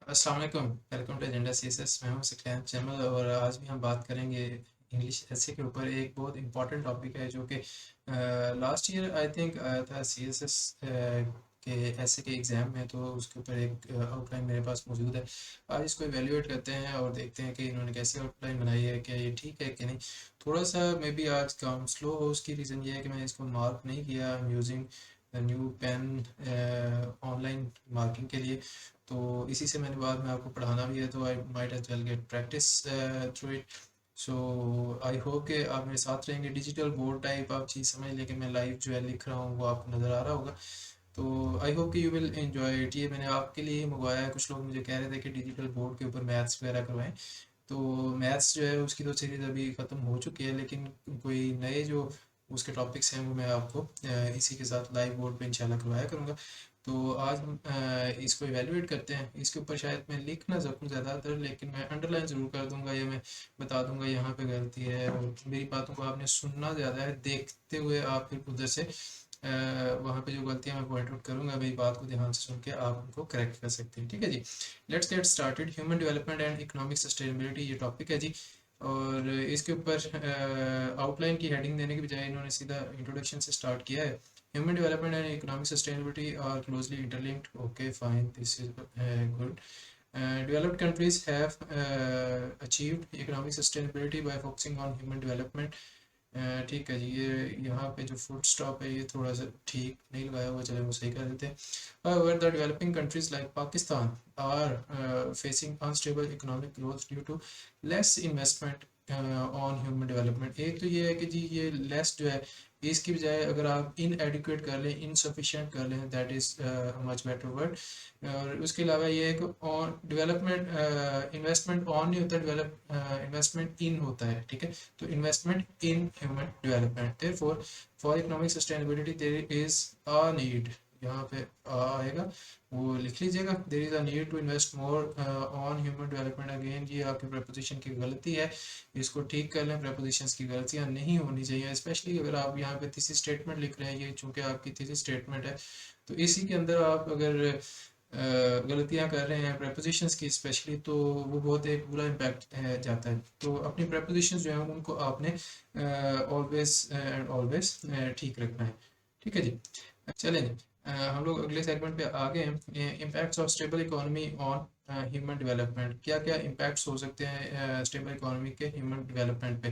अस्सलाम वालेकुम, welcome to agenda CSS. मैं हूं सख्तियान जैमल और आज भी हम बात करेंगे इंग्लिश ऐसे के ऊपर। एक बहुत इंपॉर्टेंट टॉपिक है जो कि लास्ट ईयर आई थिंक आया था सीएसएस के ऐसे के एग्ज़ाम में, तो उसके ऊपर एक आउटलाइन मेरे पास मौजूद है। आज इसको एवेल्यूएट करते हैं और देखते हैं कि इन्होंने कैसी आउटलाइन बनाई है, क्या ये ठीक है कि नहीं। थोड़ा सा मे बी आज काम स्लो हो, उसकी रीज़न ये है कि मैंने इसको मार्क नहीं किया। I am using new pen online marking के लिए, तो इसी से मैंने बाद में आपको पढ़ाना भी है, तो I might as well get practice through it. So I hope कि आप मेरे साथ रहेंगे। डिजिटल बोर्ड टाइप आप चीज़ समझ लें कि मैं लाइव जो है लिख रहा हूँ वो आपको नज़र आ रहा होगा। तो आई होप कि यू विल एंजॉय इट। ये मैंने आपके लिए ही मंगवाया है। कुछ लोग मुझे कह रहे थे कि डिजिटल बोर्ड के ऊपर मैथ्स वगैरह करवाएं, तो मैथ्स जो है उसकी तो सीरीज़ अभी ख़त्म हो चुकी है, लेकिन कोई नए जो उसके टॉपिक्स हैं वो मैं आपको इसी के साथ लाइव बोर्ड पे इंशाल्लाह करवाया करूँगा। तो आज हम इसको इवेलुएट करते हैं। इसके ऊपर शायद मैं लिख ना सकूँ ज़्यादातर, लेकिन मैं अंडरलाइन ज़रूर कर दूंगा या मैं बता दूंगा यहाँ पे गलती है। और मेरी बातों को आपने सुनना ज़्यादा है, देखते हुए आप फिर उधर से वहाँ पे जो गलतियाँ मैं पॉइंट आउट करूँगा, मेरी बात को ध्यान से सुन के आप उनको करेक्ट कर सकते हैं। ठीक है जी, let's get started. Human development and economic sustainability ये टॉपिक है जी। और इसके ऊपर आउटलाइन की हेडिंग देने की बजाय इन्होंने सीधा इंट्रोडक्शन से स्टार्ट किया है। Human development and economic sustainability are closely interlinked. Okay, fine, this is good. Developed countries have achieved economic sustainability by focusing on human development. ठीक है जी, ये यहाँ पे जो फुट स्टॉप है ये थोड़ा सा ठीक नहीं लगाया हुआ, चले वो सही कर देते हैं। However, the developing countries like Pakistan are facing unstable economic growth due to less investment on human development। एक तो ये है कि जी ये लेस जो है, इसकी बजाय अगर आप इनएडिक्वेट कर लें, इनसफिशिएंट कर लें, that is much better word. और उसके अलावा ये है कि ऑन डेवलपमेंट इन्वेस्टमेंट ऑन नहीं होता, डेवलप इन्वेस्टमेंट इन होता है। ठीक है, तो investment in human development, therefore for economic sustainability there is a need. यहाँ पे आएगा, वो लिख लीजिएगा। There is a need to invest more on human development. Again ये आपकी प्रपोजिशन की गलती है, इसको ठीक कर लें। प्रपोजिशंस की गलतियाँ नहीं होनी चाहिए, स्पेशली अगर आप यहाँ पे थीसिस स्टेटमेंट लिख रहे हैं। ये चूंकि आपकी थीसिस स्टेटमेंट है, तो इसी के अंदर आप अगर गलतियाँ कर रहे हैं प्रपोजिशंस की स्पेशली, तो वो बहुत एक बुरा इम्पैक्ट जाता है। तो अपनी प्रपोजिशंस जो हैं उनको आपने ऑलवेज एंड ऑलवेज ठीक रखना है। ठीक है जी, चलें जी। हम लोग अगले सेगमेंट पे आ गए हैं। Impacts of stable economy on human development. क्या क्या इम्पैक्ट्स हो सकते हैं स्टेबल इकोनॉमी के ह्यूमन डेवलपमेंट पे।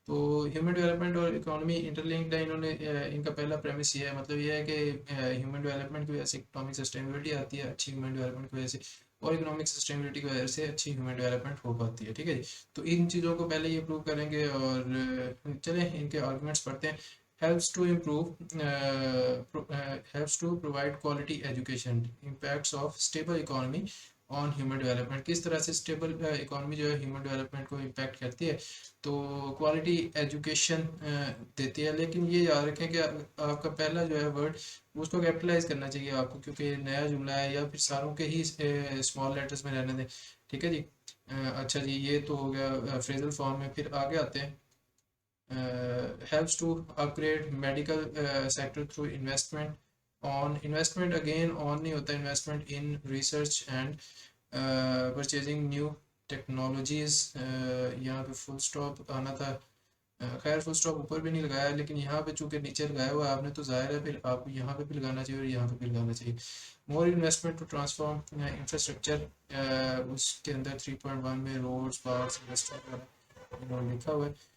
तो ह्यूमन डेवलपमेंट और इकोनॉमी इंटरलिंक्ड है। इन्होंने इनका पहला प्रेमिस ये है, मतलब ये है कि ह्यूमन डेवलपमेंट की वजह से इकोनॉमिक सस्टेनेबिलिटी आती है, अच्छी ह्यूमन डेवलपमेंट की वजह से, और इकोनॉमिक सस्टेनेबिलिटी की वजह से अच्छी ह्यूमन डेवलपमेंट हो पाती है। ठीक है जी, तो इन चीज़ों को पहले ये प्रूव करेंगे और चलें इनके आर्गूमेंट्स पढ़ते हैं। helps to improve helps to provide quality education। impacts of stable economy on human development. किस तरह से स्टेबल इकोनॉमी जो है ह्यूमन डेवलपमेंट को इम्पैक्ट करती है, तो क्वालिटी एजुकेशन देती है। लेकिन ये याद रखें कि आपका पहला जो है वर्ड उसको कैपिटलाइज करना चाहिए आपको, क्योंकि नया जुमला है, या फिर सारों के ही स्मॉल लेटर्स में रहने दें। ठीक है जी, अच्छा जी, ये तो हो गया फ्रेजल फॉर्म में। फिर आगे आते हैं। Helps to upgrade medical sector through investment on, investment again on नहीं होता, investment in research and purchasing new technologies. यहाँ पे फुल स्टॉप आना था, खैर फुल स्टॉप ऊपर भी नहीं लगाया, लेकिन यहाँ पे चूंकि नीचे लगाया हुआ है आपने, तो जाहिर है फिर आप यहाँ पे भी लगाना चाहिए और यहाँ पे भी लगाना चाहिए। More investment to transform infrastructure, उसके अंदर 3.1 में रोड्स, पार्क्स, इंडस्ट्री लिखा हुआ है।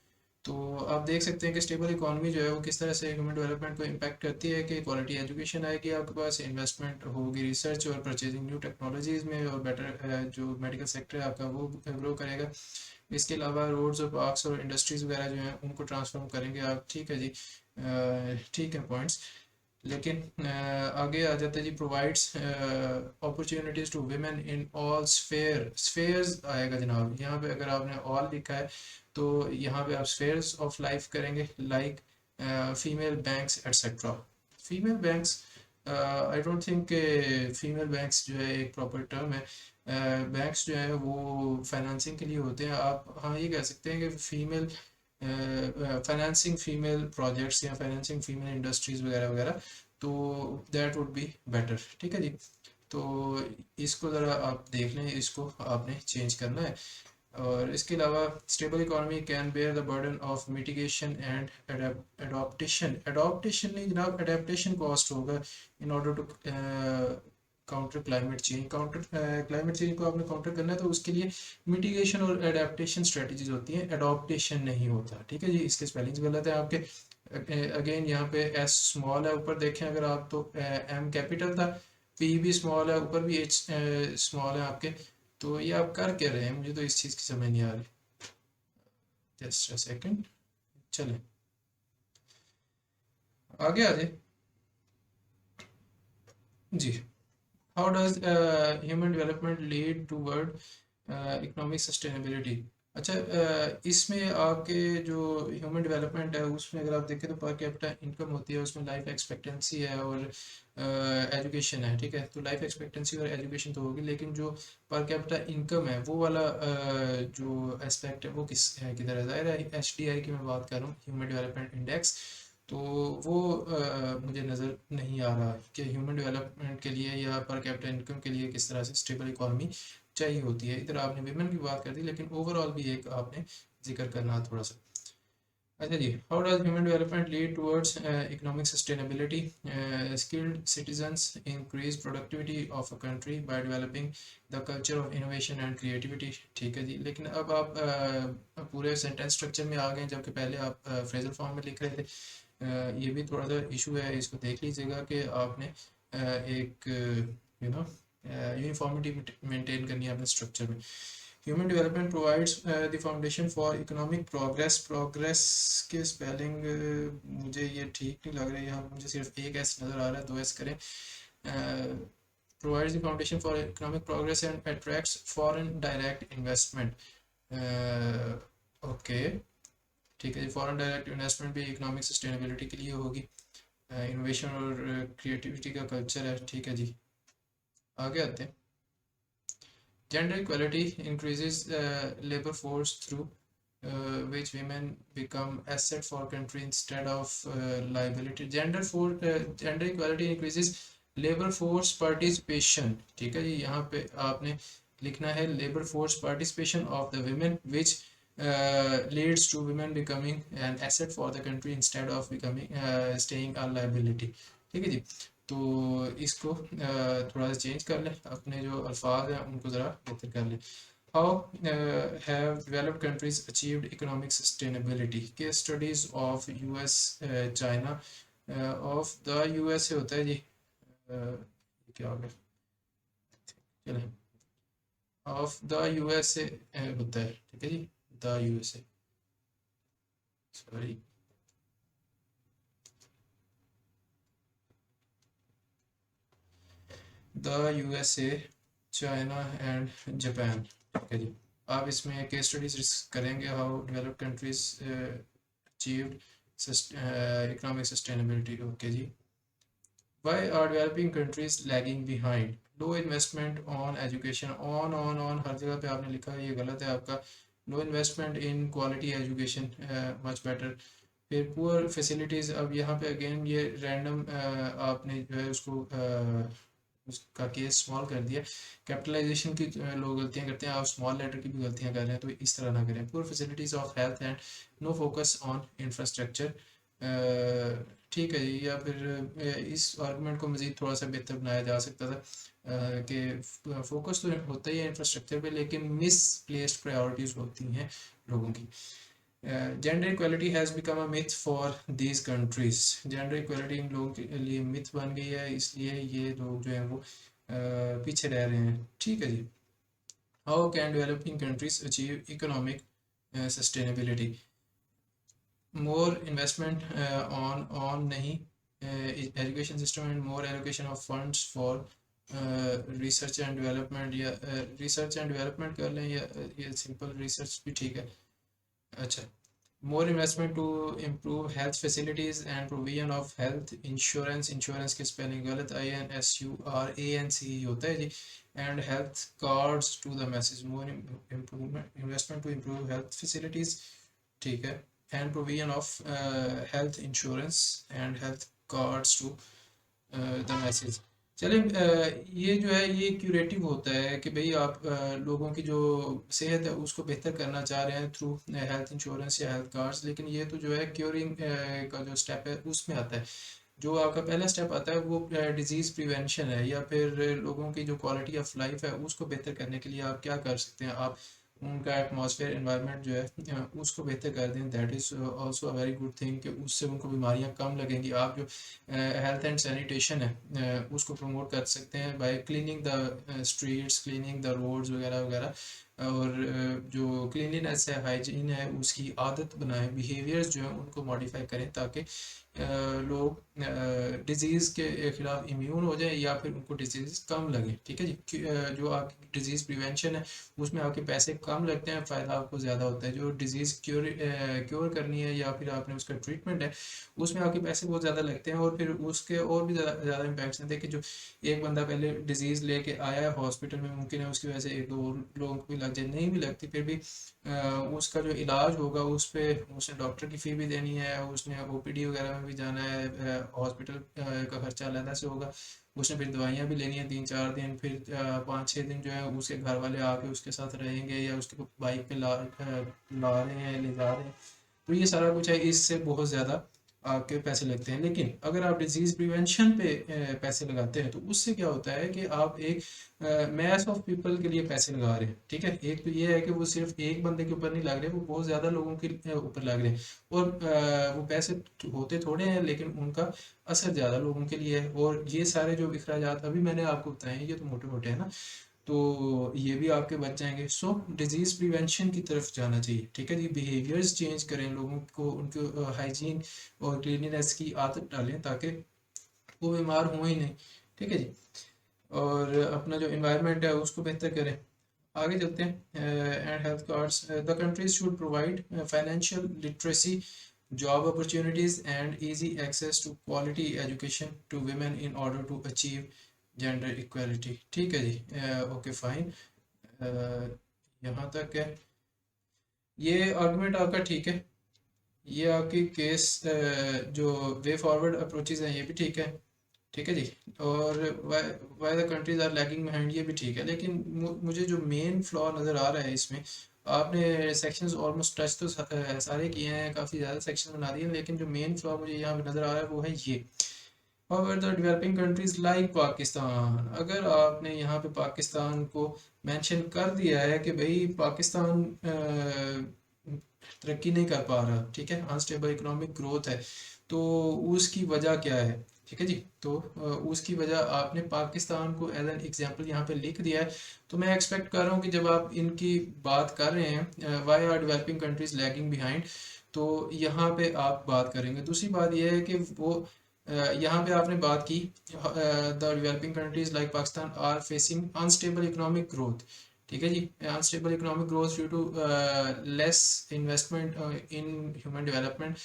तो आप देख सकते हैं कि स्टेबल इकोनॉमी जो है वो किस तरह से ह्यूमन डेवलपमेंट को इम्पैक्ट करती है, कि क्वालिटी एजुकेशन आएगी आपके पास, इन्वेस्टमेंट होगी रिसर्च और परचेजिंग न्यू टेक्नोलॉजीज़ में, और बेटर जो मेडिकल सेक्टर है आपका वो ग्रो करेगा। इसके अलावा रोड्स और पार्क्स और इंडस्ट्रीज़ वगैरह जो हैं उनको ट्रांसफॉर्म करेंगे आप। ठीक है जी, ठीक है पॉइंट्स। लेकिन आगे आ जाते हैं जी। Provides opportunities to women in all spheres आएगा जनाब। यहाँ पे अगर आपने ऑल लिखा है तो यहाँ पे आप स्फेयर्स ऑफ लाइफ करेंगे, like female banks etcetera. Female banks, I don't think female banks जो है एक प्रॉपर टर्म है। बैंक्स जो है वो फाइनेंसिंग के लिए होते हैं। आप हाँ ये कह सकते हैं कि फीमेल फाइनेंसिंग फीमेल प्रोजेक्ट्स या फाइनेंसिंग फीमेल इंडस्ट्रीज़ वगैरह वगैरह। तो दैट वुड बी बेटर। ठीक है जी। तो इसको ज़रा आप देख लें, इसको आपने चेंज करना है। और इसके अलावा stable economy can bear the burden of mitigation and adaptation नहीं जनाब, एडेप्टेशन कॉस्ट होगा in order to counter climate change. Counter climate change को आपने काउंटर करना है तो उसके लिए मिटिगेशन और एडेप्टेशन स्ट्रेटजीज होती हैं, एडॉप्टेशन नहीं होता। ठीक है जी, इसके स्पेलिंग्स गलत है आपके। अगेन यहाँ पे एस स्मॉल है, ऊपर देखें अगर आप तो एम कैपिटल था, पी भी स्मॉल है, ऊपर भी एच स्मॉल है आपके। तो ये आप कर क्या रहे हैं, मुझे तो इस चीज़ की समझ नहीं आ रही। जस्ट अ सेकंड, चलें आगे आ जाए जी। How does human development lead toward economic sustainability. अच्छा, इसमें आपके जो ह्यूमन डेवलपमेंट है उसमें अगर आप देखें तो पर कैपिटा इनकम होती है, उसमें लाइफ एक्सपेक्टेंसी है और एजुकेशन है। ठीक है, तो लाइफ एक्सपेक्टेंसी और एजुकेशन तो होगी, लेकिन जो पर कैपिटा इनकम है वो वाला जो एस्पेक्ट है वो किधर है। ज़ाहिर है HDI की मैं बात कर रहा हूँ, ह्यूमन डेवलपमेंट इंडेक्स। तो वो मुझे नज़र नहीं आ रहा कि ह्यूमन डेवलपमेंट के लिए या पर कैपिटा इनकम के लिए किस तरह से स्टेबल इकॉनमी चाहिए होती है। इधर आपने विमेन की बात कर दी, लेकिन ओवरऑल भी एक आपने जिक्र करना थोड़ा सा। अच्छा जी, how does human development lead towards economic sustainability. Skilled citizens increase productivity of a country by developing the culture of innovation and creativity. ठीक है जी, लेकिन अब आप पूरे सेंटेंस स्ट्रक्चर में आ गए, जबकि पहले आप फ्रेजल फॉर्म में लिख रहे थे। ये भी थोड़ा सा इशू है, इसको देख लीजिएगा कि आपने एक यू नो यूनिफॉर्मिटी मेंटेन करनी है अपने स्ट्रक्चर में। Human development provides the foundation for economic progress. Progress के स्पेलिंग मुझे ये ठीक नहीं लग रही है, यहाँ मुझे सिर्फ एक एस नज़र आ रहा है, 2 एस करें। Provides the foundation for economic progress and attracts foreign direct investment. Okay, ठीक है जी, फॉरेन डायरेक्ट इन्वेस्टमेंट भी इकोनॉमिक सस्टेनेबिलिटी के लिए होगी। इनोवेशन और क्रिएटिविटी का कल्चर है। ठीक है जी, आगे आते हैं। Gender equality increases labour force through which women become asset for country instead of liability. Gender equality increases labor force participation. ठीक है जी, यहाँ पे आपने लिखना है labor force participation of the women which leads to women becoming an asset for the country instead of becoming staying a liability. ठीक है जी, तो इसको थोड़ा सा चेंज कर लें, अपने जो अल्फाज हैं उनको ज़रा बेहतर कर लें। How have developed countries achieved economic sustainability? Case studies of US, China, of the USA होता है जी, क्या हो गया, चलें, of the USA होता है। ठीक है जी, the USA, sorry, the USA, China and Japan। ठीक है जी, आप इसमें केस स्टडीज करेंगे, how developed countries achieved economic sustainability. Okay जी, why are developing countries lagging behind, low investment on education, on हर जगह पे आपने लिखा है, ये गलत है आपका। Low investment in quality education much better. फिर पुअर फैसिलिटीज़, अब यहाँ पे अगेन ये रैंडम आपने जो है उसको उसका केस स्मॉल कर दिया। कैपिटलाइजेशन की लोग गलतियाँ करते हैं, आप स्मॉल लेटर की भी गलतियाँ कर रहे हैं, तो इस तरह ना करें। Poor facilities of health and no focus on infrastructure. ठीक है जी, या फिर इस आर्गूमेंट को मज़ीद थोड़ा सा बेहतर बनाया जा सकता था कि फोकस तो होता ही है इंफ्रास्ट्रक्चर पे, लेकिन मिस प्लेस्ड प्रायोरिटीज़ होती हैं लोगों की। Gender equality has become a myth for these countries. Gender equality in लोगों के लिए मिथ बन गई है, इसलिए ये लोग जो हैं वो पीछे रह रहे हैं। ठीक है जी, how can developing countries achieve economic sustainability. More investment on नहीं education system and more allocation of funds for research and development, या रिसर्च एंड डेवलपमेंट कर लें, या ये सिंपल रिसर्च भी ठीक है। अच्छा, more investment to improve health facilities and provision of health insurance. Insurance की स्पेलिंग गलत, INSURANCE होता है जी। And health cards to the masses, more improvement investment to improve health facilities. ठीक है, and provision of health insurance and health cards to the message. चलें, ये जो है ये क्यूरेटिव होता है कि भाई आप लोगों की जो सेहत है उसको बेहतर करना चाह रहे हैं थ्रू हेल्थ इंश्योरेंस या हेल्थ कार्ड्स, लेकिन ये तो जो है क्योरिंग का जो स्टेप है उसमें आता है। जो आपका पहला स्टेप आता है वो डिजीज़ प्रिवेंशन है, या फिर लोगों की जो क्वालिटी ऑफ लाइफ है उसको बेहतर करने के लिए आप क्या कर सकते हैं। आप उनका एटमॉस्फेयर एनवायरनमेंट जो है उसको बेहतर कर दें, that is also a very good thing कि उससे उनको बीमारियां कम लगेंगी। आप जो हेल्थ एंड सैनिटेशन है उसको प्रमोट कर सकते हैं by cleaning the streets, cleaning the roads वगैरह वगैरह। और जो क्लीनलीनेस है, हाइजीन है, उसकी आदत बनाएं, बिहेवियर्स जो है उनको मॉडिफाई करें ताकि लोग डिजीज़ के खिलाफ इम्यून हो जाए या फिर उनको डिजीज़ कम लगे। ठीक है जी, जो आपकी डिजीज़ प्रिवेंशन है उसमें आपके पैसे कम लगते हैं, फ़ायदा आपको ज़्यादा होता है। जो डिजीज़ क्योर करनी है या फिर आपने उसका ट्रीटमेंट है उसमें आपके पैसे बहुत ज़्यादा लगते हैं, और फिर उसके और भी ज़्यादा ज़्यादा इम्पैक्ट्स हैं। देखिए, जो एक बंदा पहले डिजीज़ लेके आया है हॉस्पिटल में, मुमकिन है उसकी वजह से एक दो और लोगों को भी लग जाए, नहीं भी लगती फिर भी उसका जो इलाज होगा उस पे उसने डॉक्टर की फ़ी भी देनी है, उसने ओपीडी वगैरह में भी जाना है, हॉस्पिटल का खर्चा अलग से होगा, उसने फिर दवाइयाँ भी लेनी है 3-4 दिन, फिर 5-6 दिन जो है उसके घर वाले आके उसके साथ रहेंगे या उसके बाइक पे ला रहे हैं, ले जा रहे हैं। तो ये सारा कुछ है, इससे बहुत ज़्यादा आपके पैसे लगते हैं। लेकिन अगर आप डिजीज़ प्रिवेंशन पे पैसे लगाते हैं तो उससे क्या होता है कि आप एक मैस ऑफ पीपल के लिए पैसे लगा रहे हैं। ठीक है, एक तो ये है कि वो सिर्फ एक बंदे के ऊपर नहीं लग रहे, वो बहुत ज़्यादा लोगों के ऊपर लग रहे हैं, और वो पैसे होते थोड़े हैं लेकिन उनका असर ज़्यादा लोगों के लिए है। और ये सारे जो अखराजात अभी मैंने आपको बताए हैं ये तो मोटे मोटे हैं ना, तो ये भी आपके बच जाएंगे। सो डिजीज़ प्रिवेंशन की तरफ जाना चाहिए। ठीक है जी, बिहेवियर्स चेंज करें, लोगों को उनको हाइजीन और क्लीनिनेस की आदत डालें ताकि वो बीमार हो ही नहीं। ठीक है जी, और अपना जो इन्वायरमेंट है उसको बेहतर करें। आगे चलते हैं। And health cards, the countries should provide financial literacy, job opportunities and easy access to quality education to women in order to achieve gender equality। ठीक है जी, ओके फाइन, यहाँ तक है। ये आर्गुमेंट आपका ठीक है, ये आपकी केस जो वे फॉरवर्ड अप्रोचेज हैं ये भी ठीक है। ठीक है जी, और why the countries are lagging behind ये भी ठीक है, लेकिन मुझे जो मेन फ्लॉ नज़र आ रहा है इसमें, आपने सेक्शंस ऑलमोस्ट टच तो सारे किए हैं, काफ़ी ज़्यादा सेक्शन बना दिए हैं, लेकिन जो मेन फ्लॉ मुझे यहाँ पे नज़र आ रहा है वो है ये। However, the developing countries like Pakistan, अगर आपने यहाँ पे पाकिस्तान को मेंशन कर दिया है कि भाई पाकिस्तान तरक्की नहीं कर पा रहा, ठीक है, अनस्टेबल इकोनॉमिक ग्रोथ है, तो उसकी वजह क्या है। ठीक है जी, तो उसकी वजह आपने पाकिस्तान को एज एन एग्जांपल यहाँ पे लिख दिया है। तो मैं एक्सपेक्ट कर रहा हूँ कि जब आप इनकी बात कर रहे हैं why are developing countries lagging behind, तो यहाँ पे आप बात करेंगे। दूसरी बात यह है कि वो यहाँ पे आपने बात की the developing countries like Pakistan are facing unstable economic growth. ठीक है जी, unstable economic growth due to less investment in human development.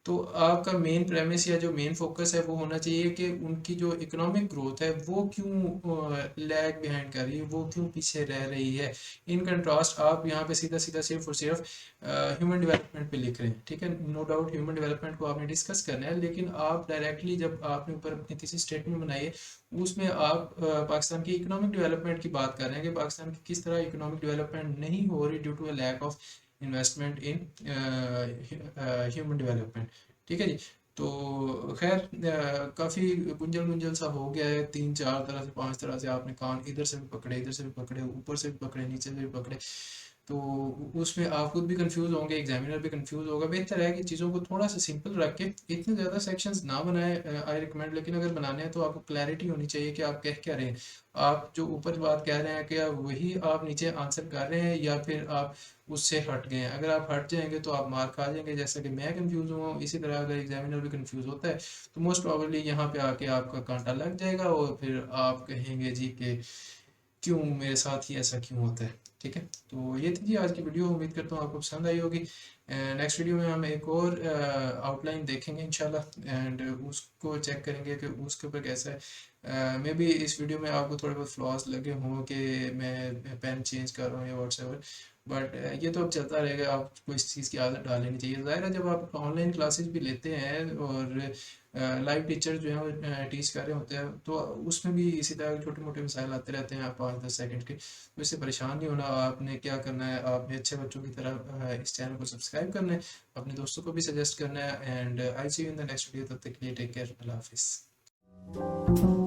तो आपका मेन प्रेमिस या जो मेन फोकस है वो होना चाहिए कि उनकी जो इकोनॉमिक ग्रोथ है वो क्यों लैग बिहाइंड कर रही है, वो क्यों पीछे रह रही है। इन कंट्रास्ट आप यहाँ पे सीधा सीधा सिर्फ और सिर्फ ह्यूमन डेवलपमेंट पे लिख रहे हैं। ठीक है, नो डाउट ह्यूमन डेवलपमेंट को आपने डिस्कस करना है, लेकिन आप डायरेक्टली जब आपने ऊपर अपनी थीसिस स्टेटमेंट बनाई है उसमें आप पाकिस्तान की इकोनॉमिक डेवलपमेंट की बात कर रहे हैं कि पाकिस्तान की किस तरह इकोनॉमिक डेवलपमेंट नहीं हो रही due to a lack of investment in human development. ठीक है जी, तो खैर काफ़ी गुंजल गुंजल सा हो गया है, 3-4 तरह से 5 तरह से आपने कान इधर से भी पकड़े, इधर से भी पकड़े, ऊपर से भी पकड़े, नीचे से भी पकड़े, तो उसमें आप खुद भी कंफ्यूज होंगे, एग्जामिनर भी कंफ्यूज होगा। बेहतर है कि चीज़ों को थोड़ा सा सिंपल रख के इतने ज़्यादा सेक्शंस ना बनाए आई रिकमेंड, लेकिन अगर बनाने हैं तो आपको क्लैरिटी होनी चाहिए कि आप कह क्या रहे हैं। आप जो ऊपर बात कह रहे हैं क्या वही आप नीचे आंसर कर रहे हैं या फिर आप उससे हट गए हैं। अगर आप हट जाएंगे तो आप मार्क खा जाएंगे, जैसा कि मैं कंफ्यूज हुआ हूँ, इसी तरह अगर एग्जामिनर भी कंफ्यूज होता है तो मोस्ट प्रॉबली यहाँ पे आके आपका कांटा लग जाएगा और फिर आप कहेंगे जी कि क्यों मेरे साथ ही ऐसा क्यों होता है। ठीक है, तो ये थी जी आज की वीडियो, उम्मीद करता हूँ आपको पसंद आई होगी। नेक्स्ट वीडियो में हम एक और आउटलाइन देखेंगे इंशाल्लाह, एंड उसको चेक करेंगे कि उसके ऊपर कैसा है। मे बी इस वीडियो में आपको थोड़े बहुत फ्लॉज लगे हों कि मैं पेन चेंज कर रहा हूँ या व्हाट्सएवर, बट ये तो अब चलता रहेगा, आपको इस चीज़ की आदत डाल लेनी चाहिए। ज़ाहिर है जब आप ऑनलाइन क्लासेस भी लेते हैं और लाइव टीचर जो है वो टीच कर रहे होते हैं, तो उसमें भी इसी तरह छोटे मोटे मिसाइल आते रहते हैं 5-10 सेकंड के। तो इससे परेशान नहीं होना, आपने क्या करना है, आपने अच्छे बच्चों की तरह इस चैनल को सब्सक्राइब करना है, अपने दोस्तों को भी सजेस्ट करना है। And I see you in the next video, तब तक के लिए टेक केयर, अल्लाह हाफिज़।